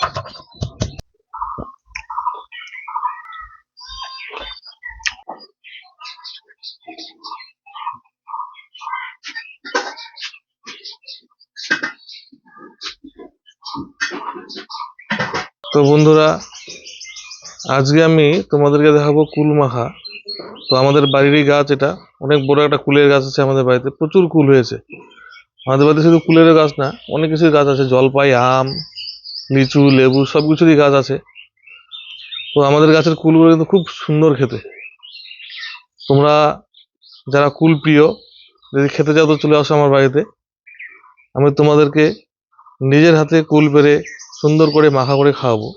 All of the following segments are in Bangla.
তো বন্ধুরা, আজকে আমি তোমাদেরকে দেখাবো কুল মাখা। তো আমাদের বাড়িরই গাছ, এটা অনেক বড় একটা কুলের গাছ আছে আমাদের বাড়িতে, প্রচুর কুল হয়েছে। আমাদের বাড়িতে শুধু কুলের গাছ না, অনেক কিছুর গাছ আছে, জলপাই, আম, লিচু, লেবু সবকিছুরই গাছ আছে। তো আমাদের গাছের কুলগুলো কিন্তু খুব সুন্দর খেতে। তোমরা যারা কুল প্রিয়, যদি খেতে চাও তো চলে আসো আমার বাড়িতে। আমি তোমাদেরকে নিজের হাতে কুল পেড়ে সুন্দর করে মাখা করে খাওয়াবো।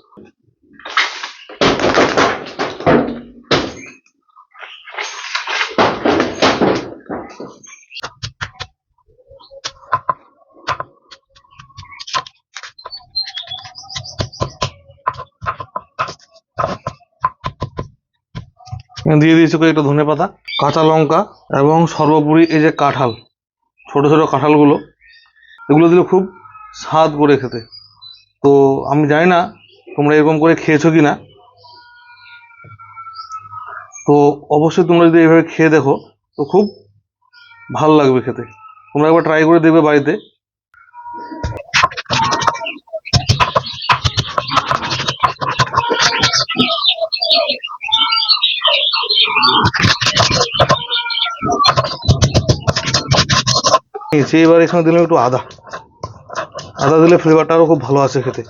দিয়ে দিয়েছি একটু ধনে পাতা, কাঁচা লঙ্কা এবং সর্বোপরি এই যে কাঁঠাল, ছোট ছোট কাঁঠালগুলো, এগুলো দিলে খুব স্বাদ করে খেতে। তো আমি জানি না তোমরা এরকম করে খেয়েছো কিনা, তো অবশ্যই তোমরা যদি এইভাবে খেয়ে দেখো তো খুব ভালো লাগবে খেতে। তোমরা একবার ট্রাই করে দেখবে বাড়িতে। এবার এখানে দিলাম একটু আদা। আদা দিলে ফ্লেভারটা আরো খুব ভালো আছে খেতে।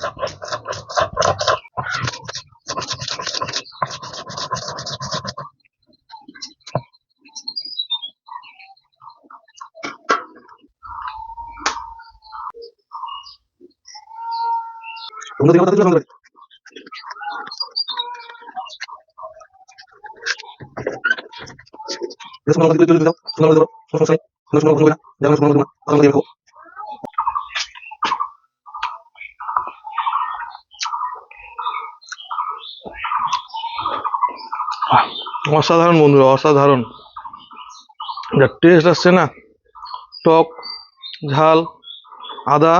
অসাধারণ বন্ধুরা, অসাধারণ। যা টেস্ট আসছে না, টক, ঝাল, আদা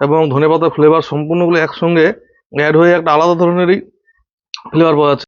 এবং ধনেপাতার ফ্লেভার সম্পূর্ণগুলো একসঙ্গে অ্যাড হয়ে একটা আলাদা ধরনেরই ফ্লেভার পাওয়া যাচ্ছে।